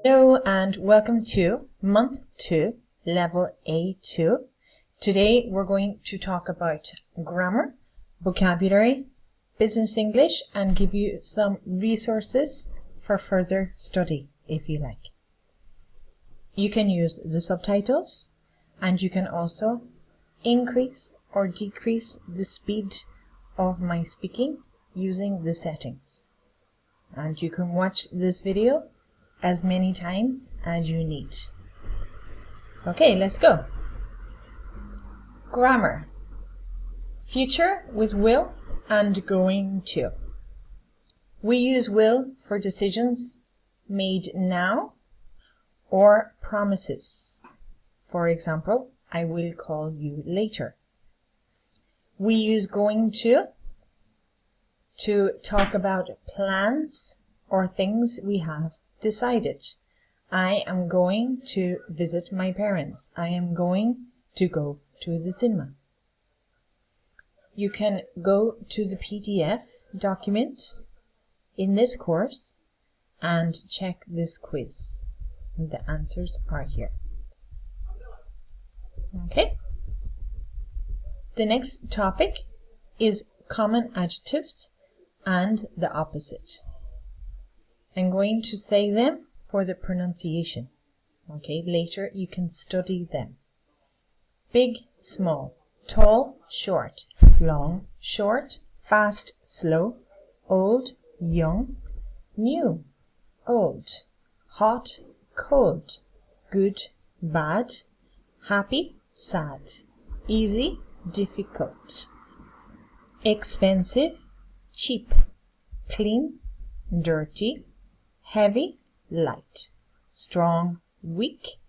Hello and welcome to Month 2, Level A2. Today we're going to talk about grammar, vocabulary, business English, and give you some resources for further study if you like. You can use the subtitles and you can also increase or decrease the speed of my speaking using the settings. And you can watch this video as many times as you need. Okay, let's go. Grammar. Future with will and going to. We use will for decisions made now or promises. For example, I will call you later. We use going to talk about plans or things we have decided. I am going to visit my parents. I am going to go to the cinema. You can go to the PDF document in this course and check this quiz. The answers are here. Okay. The next topic is common adjectives and the opposite. I'm going to say them for the pronunciation. Okay, later you can study them. Big, small, tall, short, long, short, fast, slow, old, young, new, old, hot, cold, good, bad, happy, sad, easy, difficult, expensive, cheap, clean, dirty, heavy, light, strong, weak,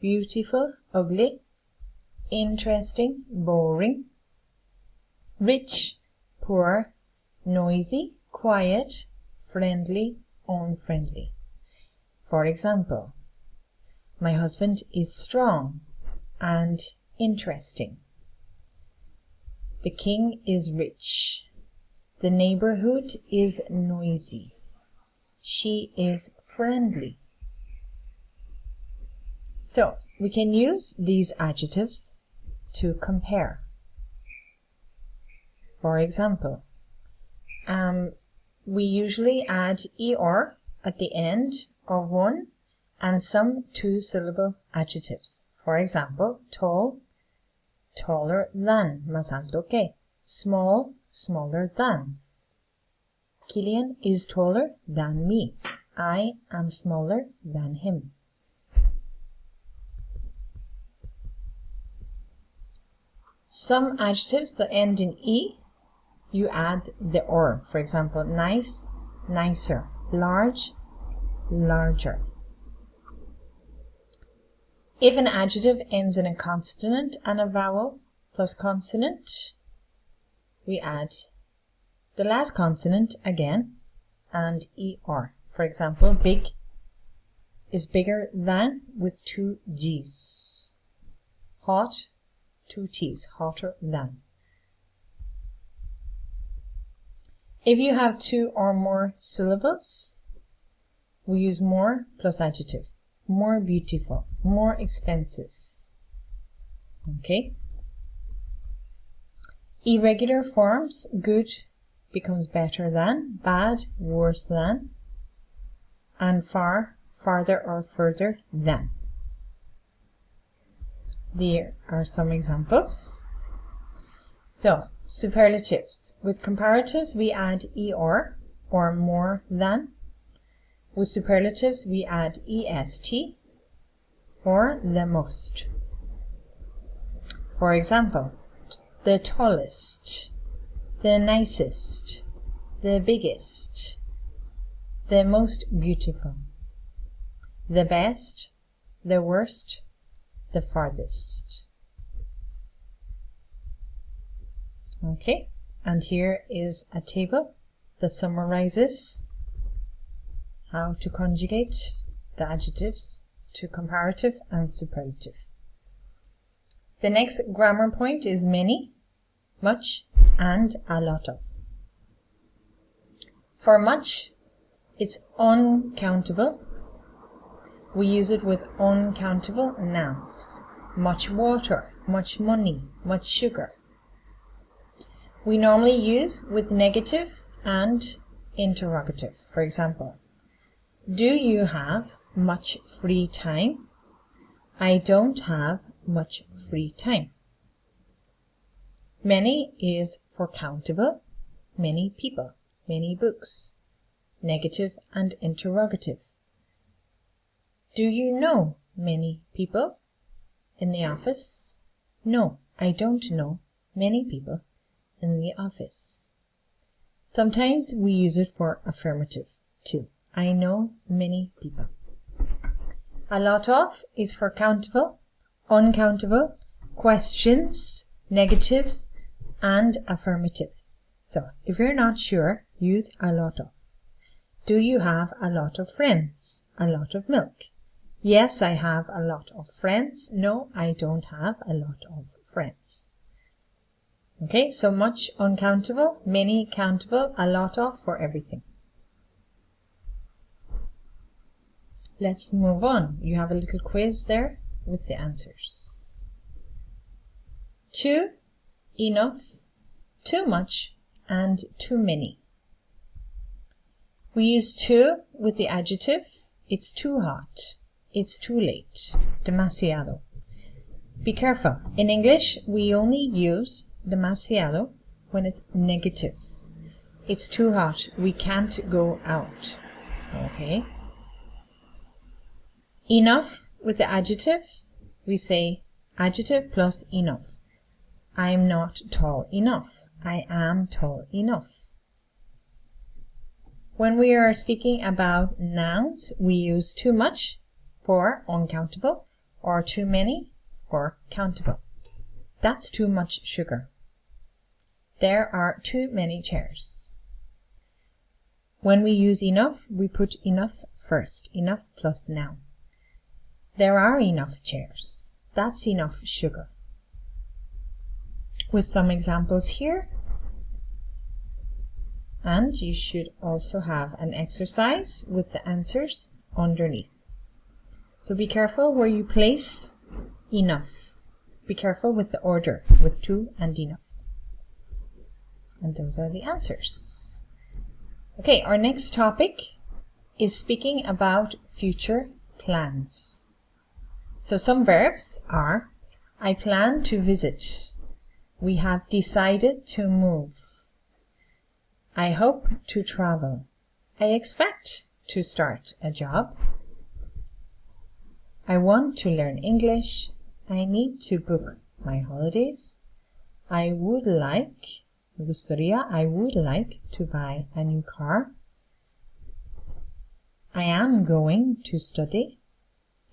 beautiful, ugly, interesting, boring, rich, poor, noisy, quiet, friendly, unfriendly. For example, my husband is strong and interesting. The king is rich. The neighborhood is noisy. She is friendly. So, we can use these adjectives to compare. For example, we usually add er at the end of one and some two-syllable adjectives. For example, tall, taller than, más alto que. Small, smaller than. Kilian is taller than me. I am smaller than him. Some adjectives that end in E, you add the or. For example, nice, nicer. Large, larger. If an adjective ends in a consonant and a vowel plus consonant, we add the last consonant again and er. For example, big is bigger than with two G's. Hot, two T's, hotter than. If you have two or more syllables, we use more plus adjective. More beautiful, more expensive. Okay? Irregular forms, good becomes better than, bad, worse than, and far, farther or further than. There are some examples. So, superlatives. With comparatives, we add er, or more than. With superlatives, we add est, or the most. For example, the tallest, the nicest, the biggest, the most beautiful, the best, the worst, the farthest. Okay, and here is a table that summarizes how to conjugate the adjectives to comparative and superlative. The next grammar point is many, much, and a lot of. For much, it's uncountable we use it with uncountable nouns. Much water, much money, much sugar. We normally use with negative and interrogative. For example, do you have much free time? I don't have much free time. Many is for countable, many people, many books. Negative and interrogative. Do you know many people in the office? No, I don't know many people in the office. Sometimes we use it for affirmative too. I know many people. A lot of is for countable, uncountable, questions, negatives, and affirmatives. So, if you're not sure, use a lot of. Do you have a lot of friends? A lot of milk. Yes, I have a lot of friends. No, I don't have a lot of friends. Okay, so much uncountable, many countable, a lot of for everything. Let's move on. You have a little quiz there with the answers. Too, enough, too much, and too many. We use too with the adjective. It's too hot. It's too late. Demasiado. Be careful. In English, we only use demasiado when it's negative. It's too hot. We can't go out. Okay. Enough with the adjective. We say adjective plus enough. I'm not tall enough. I am tall enough. When we are speaking about nouns, we use too much for uncountable or too many for countable. That's too much sugar. There are too many chairs. When we use enough, we put enough first. Enough plus noun. There are enough chairs. That's enough sugar. With some examples here. And you should also have an exercise with the answers underneath. So be careful where you place enough. Be careful with the order, with too and enough. And those are the answers. Okay, our next topic is speaking about future plans. So some verbs are, I plan to visit. We have decided to move. I hope to travel. I expect to start a job. I want to learn English. I need to book my holidays. I would like to buy a new car. I am going to study.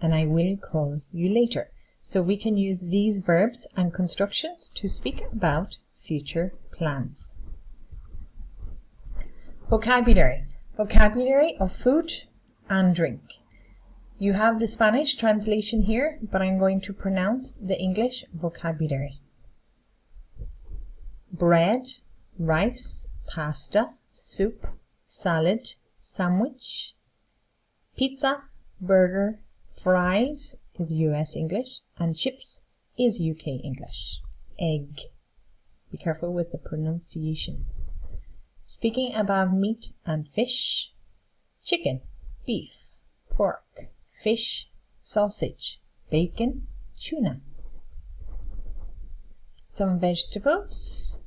And I will call you later. So we can use these verbs and constructions to speak about future plans. Vocabulary. Vocabulary of food and drink. You have the Spanish translation here, but I'm going to pronounce the English vocabulary. Bread, rice, pasta, soup, salad, sandwich, pizza, burger, fries is US English, and chips is UK English. Egg. Be careful with the pronunciation. Speaking about meat and fish, chicken, beef, pork, fish, sausage, bacon, tuna. Some vegetables,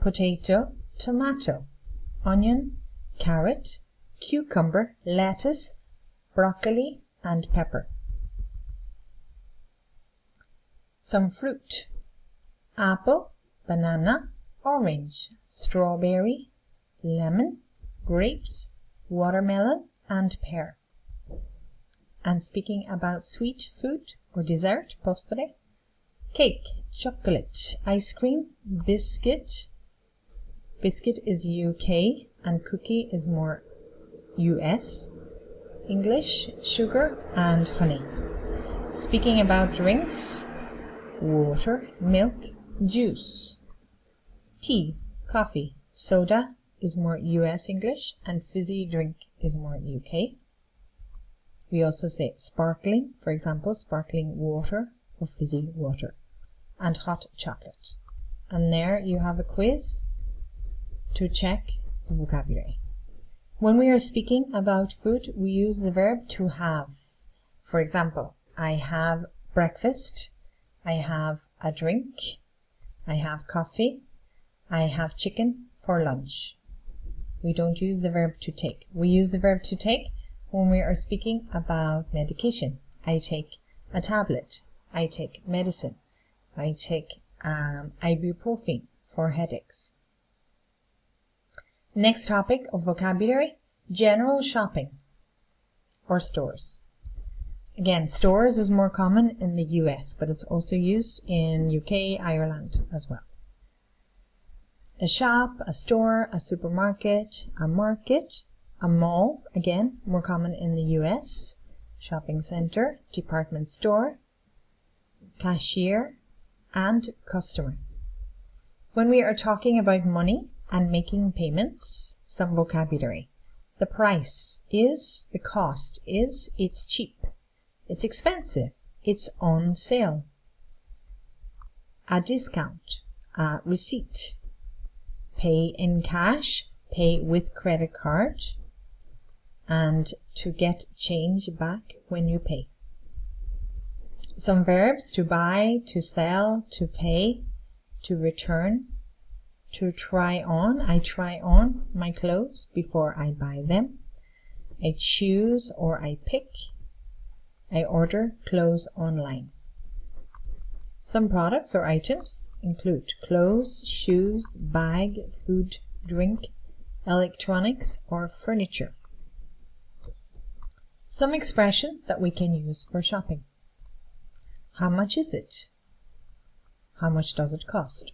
potato, tomato, onion, carrot, cucumber, lettuce, broccoli, and pepper. Some fruit, apple, banana, orange, strawberry, lemon, grapes, watermelon, and pear. And speaking about sweet food or dessert, postre, cake, chocolate, ice cream, biscuit. Biscuit is UK and cookie is more US. English, sugar, and honey. Speaking about drinks, water, milk, juice, tea, coffee, soda is more US English, and fizzy drink is more UK. We also say sparkling, for example, sparkling water or fizzy water, and hot chocolate. And there you have a quiz to check the vocabulary. When we are speaking about food, we use the verb to have. For example, I have breakfast, I have a drink, I have coffee, I have chicken for lunch. We don't use the verb to take. We use the verb to take when we are speaking about medication. I take a tablet. I take medicine. I take ibuprofen for headaches. Next topic of vocabulary, general shopping or stores. Again, stores is more common in the US, but it's also used in UK, Ireland as well. A shop, a store, a supermarket, a market, a mall, again, more common in the US, shopping center, department store, cashier, and customer. When we are talking about money and making payments, some vocabulary. The price is, the cost is, it's cheap, it's expensive, it's on sale. A discount, a receipt. Pay in cash, pay with credit card, and to get change back when you pay. Some verbs: to buy, to sell, to pay, to return, to try on. I try on my clothes before I buy them. I choose or I pick. I order clothes online. Some products or items include clothes, shoes, bag, food, drink, electronics, or furniture. Some expressions that we can use for shopping. How much is it? How much does it cost?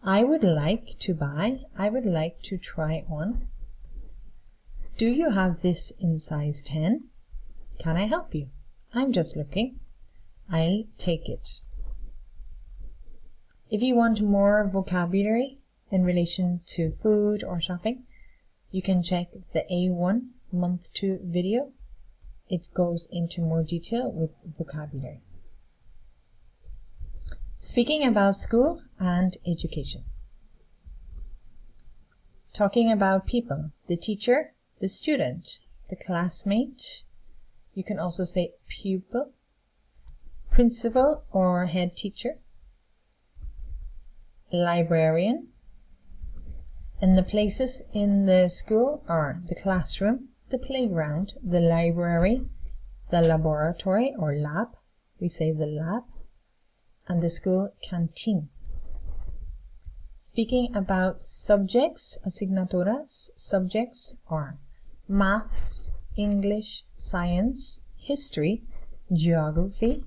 I would like to buy. I would like to try on. Do you have this in size 10? Can I help you? I'm just looking. I'll take it. If you want more vocabulary in relation to food or shopping, you can check the A1 Month 2 video. It goes into more detail with vocabulary. Speaking about school and education. Talking about people, the teacher, the student, the classmate. You can also say pupil, principal or head teacher, librarian. And the places in the school are the classroom, the playground, the library, the laboratory or lab. We say the lab. And the school canteen. Speaking about subjects, asignaturas, subjects are maths, English, science, history, geography,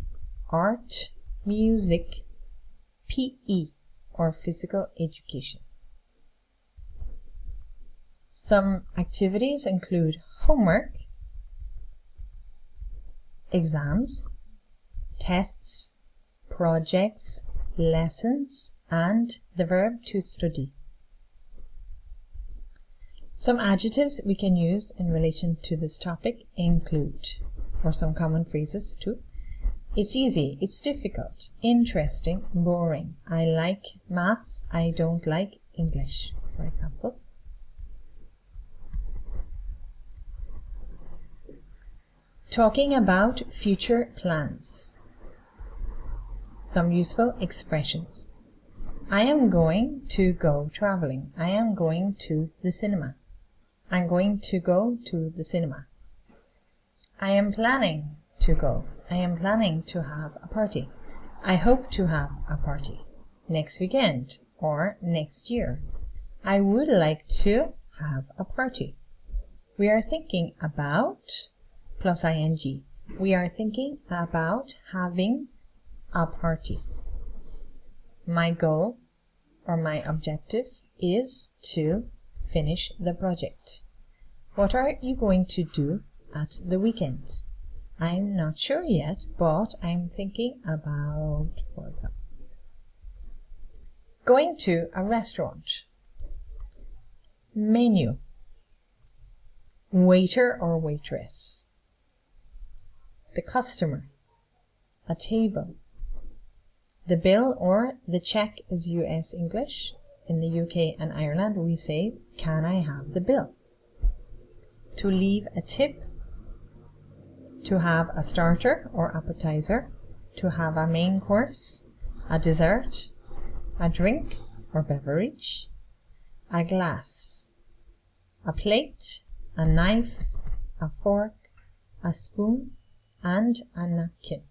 art, music, PE, or physical education. Some activities include homework, exams, tests, projects, lessons, and the verb to study. Some adjectives we can use in relation to this topic include, or some common phrases too, it's easy, it's difficult, interesting, boring. I like maths, I don't like English, for example. Talking about future plans. Some useful expressions. I am going to go traveling. I am going to the cinema. I'm going to go to the cinema. I am planning to go. I am planning to have a party. I hope to have a party next weekend or next year. I would like to have a party. We are thinking about plus ing. We are thinking about having a party. My goal or my objective is to finish the project. What are you going to do at the weekend? I'm not sure yet, but I'm thinking about, for example, going to a restaurant. Menu. Waiter or waitress. the customer. A table. The bill or the check is US English. In the UK and Ireland, we say, can I have the bill? To leave a tip. To have a starter or appetizer. To have a main course, a dessert, a drink or beverage, a glass, a plate, a knife, a fork, a spoon, and a napkin.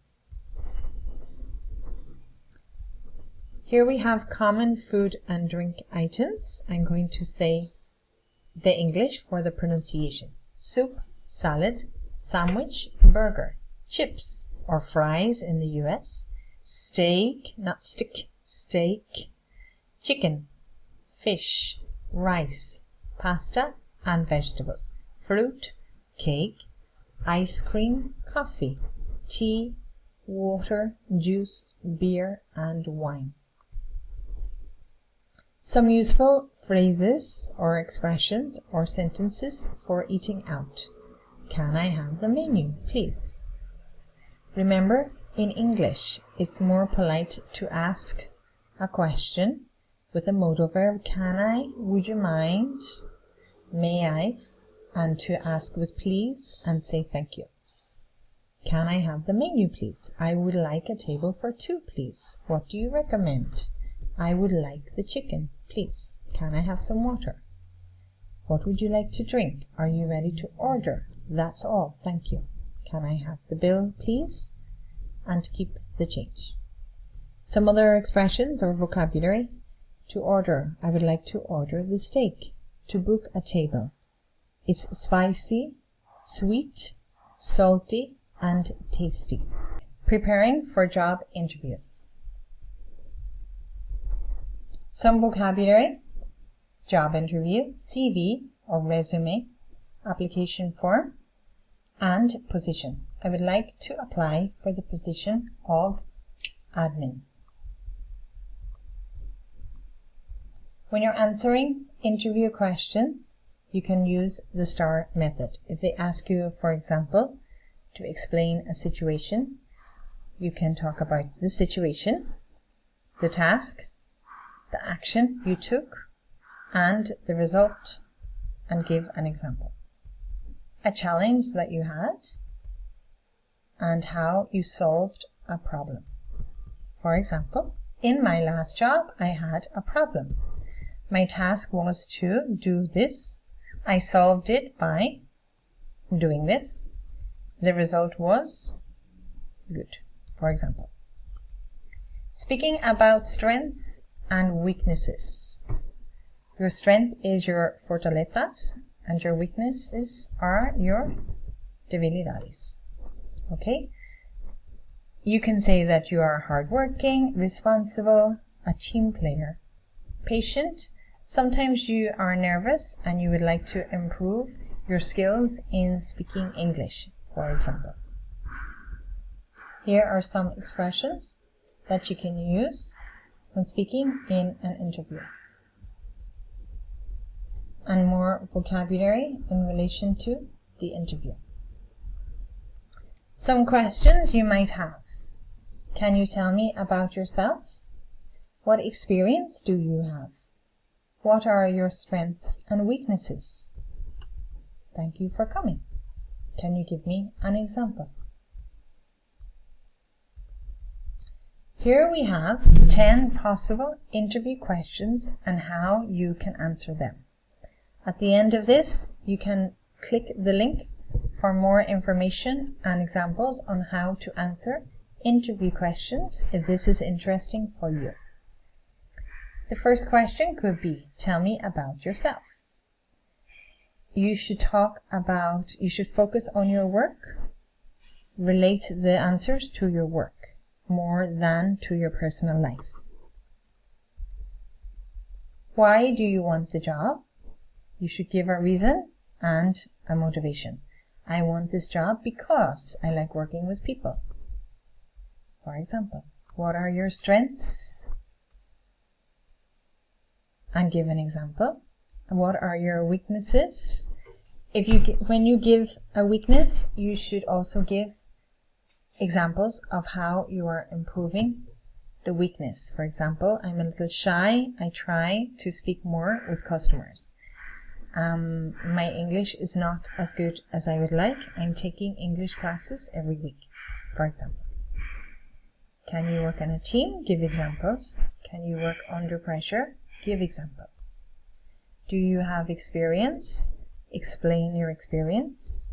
Here we have common food and drink items. I'm going to say the English for the pronunciation. Soup, salad, sandwich, burger, chips or fries in the US, steak, not stick, steak, chicken, fish, rice, pasta and vegetables, fruit, cake, ice cream, coffee, tea, water, juice, beer and wine. Some useful phrases or expressions or sentences for eating out. Can I have the menu, please? Remember, in English, it's more polite to ask a question with a modal verb, can I, would you mind, may I, and to ask with please and say thank you. Can I have the menu, please? I would like a table for two, please. What do you recommend? I would like the chicken, please. Can I have some water? What would you like to drink? Are you ready to order? That's all, thank you. Can I have the bill, please? And keep the change. Some other expressions or vocabulary. To order, I would like to order the steak. To book a table. It's spicy, sweet, salty, and tasty. Preparing for job interviews. Some vocabulary. Job interview, CV or resume, application form, and position. I would like to apply for the position of admin. When you're answering interview questions, you can use the STAR method. If they ask you, for example, to explain a situation, you can talk about the situation, the task, the action you took, and the result, and give an example. A challenge that you had, and how you solved a problem. For example, in my last job, I had a problem. My task was to do this. I solved it by doing this. The result was good, for example. Speaking about strengths and weaknesses. Your strength is your fortalezas and your weaknesses are your debilidades. Okay? You can say that you are hardworking, responsible, a team player, patient. Sometimes you are nervous and you would like to improve your skills in speaking English, for example. Here are some expressions that you can use when speaking in an interview. And more vocabulary in relation to the interview. Some questions you might have. Can you tell me about yourself? What experience do you have? What are your strengths and weaknesses? Thank you for coming. Can you give me an example? Here we have 10 possible interview questions and how you can answer them. At the end of this, you can click the link for more information and examples on how to answer interview questions if this is interesting for you. The first question could be, tell me about yourself. You should focus on your work, relate the answers to your work more than to your personal life. Why do you want the job? You should give a reason and a motivation. I want this job because I like working with people. For example, what are your strengths? And give an example. What are your weaknesses? When you give a weakness, you should also give examples of how you are improving the weakness. For example, I'm a little shy. I try to speak more with customers. My English is not as good as I would like. I'm taking English classes every week, for example. Can you work in a team? Give examples. Can you work under pressure? Give examples. Do you have experience? Explain your experience.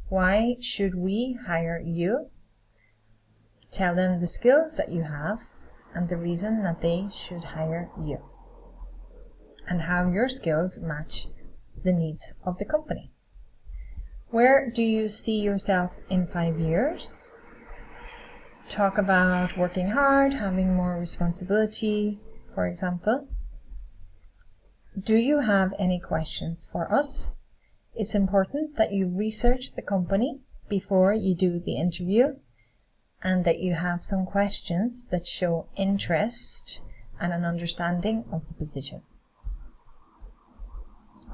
Why should we hire you? Tell them the skills that you have and the reason that they should hire you, and how your skills match the needs of the company. Where do you see yourself in 5 years? Talk about working hard, having more responsibility, for example. Do you have any questions for us? It's important that you research the company before you do the interview and that you have some questions that show interest and an understanding of the position.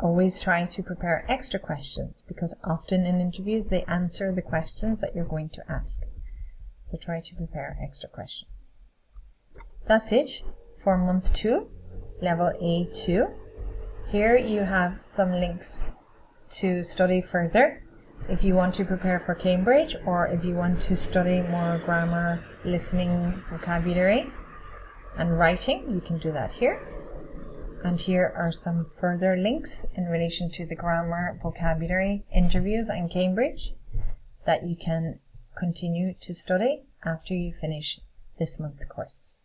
Always try to prepare extra questions because often in interviews they answer the questions that you're going to ask. So try to prepare extra questions. That's it for month 2, level A2. Here you have some links to study further if you want to prepare for Cambridge, or if you want to study more grammar, listening, vocabulary and writing, you can do that here. And here are some further links in relation to the grammar, vocabulary, interviews and Cambridge that you can continue to study after you finish this month's course.